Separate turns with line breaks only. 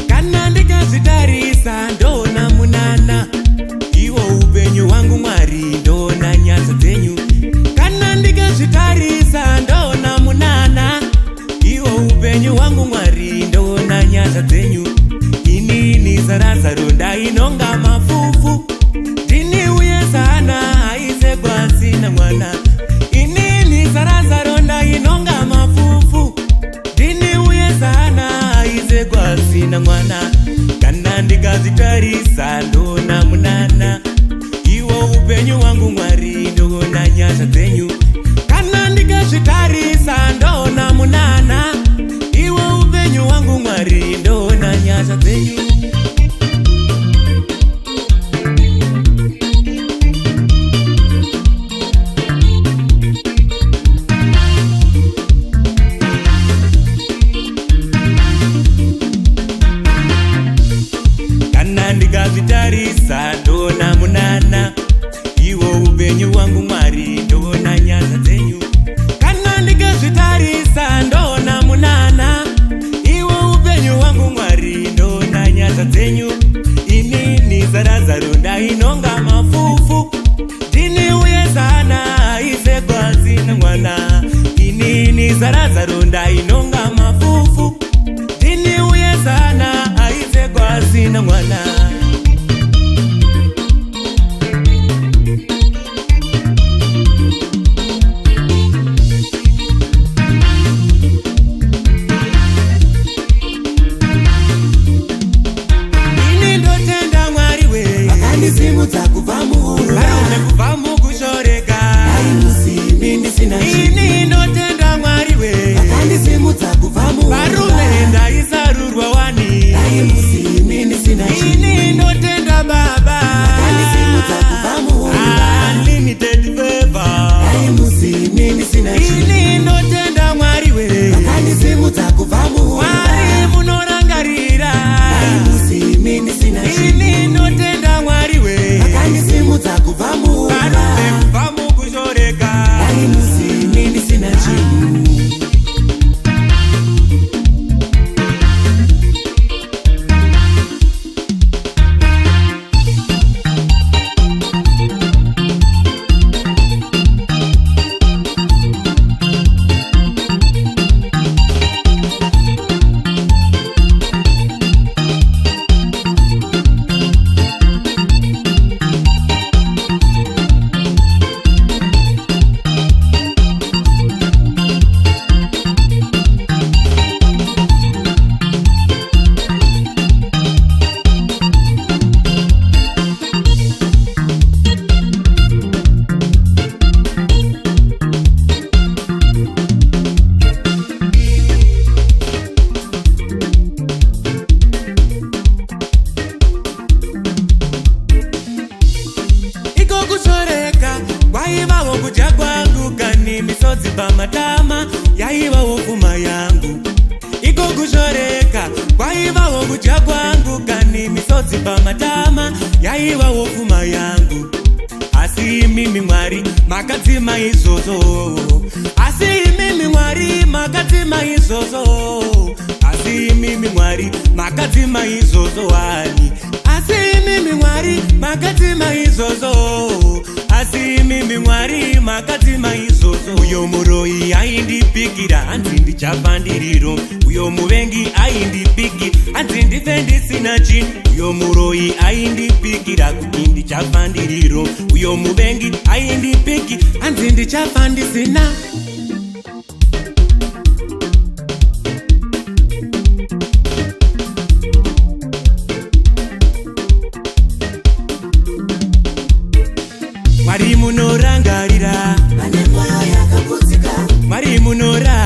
Kana ndikazvitarisa ndona munana, iwo upenyu wangu Mwari ndona nyasha dzenyu. Kana ndikazvitarisa ndona munana, iwo upenyu wangu Mwari ndona nyasha dzenyu. Inini sarazaro ndainonga mafufu, ndini uye sana aise kwasina mwana. Inini sarazaro ndainonga mafufu, ndini uye sana aise kwasina mwana. Kana ndikazvitarisa ndona munana, iwo upenyu wangu Mwari ndona nyasha dzenyu. Kana ndikazvitarisa ndona munana, iwo upenyu wangu Mwari ndona nyasha dzenyu. Kana ndikazvitarisa ndona munana, iwo upenyu wangu Mwari ndona nyasha dzenyu. Kana ndikazvitarisa ndona munana, iwo upenyu wangu Mwari ndona nyasha dzenyu. Inini sarazaro ndainonga mafufu, ndini uye sana aise kwasina mwana. Inini sarazaro ndainonga mafufu, ndini uye sana aise kwasina mwana. Ini ndotenda Mwari we,
akandisimudza kubva muhurura,
varume kubva mukushoreka.
aimusimi ndisina chinhu.
Ini ndotenda Mwari we,
Akandisimudza kubva muhurura,
varume ndaisarurwa wani.
aimusimi ndisina chinhu.
Ini ndotenda Baba,
Akandisimudza kubva muhurura,
unlimited favor.
aimusimi ndisina chinhu.
Ini ndotenda Mwari we,
Akandisimudza kubva muhurura,
Mwari munorangarira.
aimusimi ndisina chinhu.
Ini ndotenda Mwari we,
Akandisimudza kubva muhurura,
varume kubva mukushoreka.
aimusimi ndisina chinhu. Iko kushoreka kwaivawo kudya kwangu, kani misodzi pamatama yaivawo pfuma yangu. Iko kushoreka kwaivawo kudya kwangu, kani misodzi pamatama yaivawo pfuma yangu. Asi mimi Mwari makadzima izvozvo, asi mimi Mwari makadzima izvozvo, asi mimi Mwari makadzima izvozvo wani. Asi mimi Mwari makadzima izvozvo, asi mimi Mwari makadzima izvozvo. Uyo muroyi aindipikira hanzi ndichafa ndiriro, uyo muvengi aindipiki hanzi ndife ndisina chinhu. Uyo muroyi aindipikira kuti ndichafa ndiriro, uyo muvengi aindipiki hanzi ndichafa ndisina. Mwari munorangarira, Vane mwoyo yakaputsika,
Mwari munorangarira.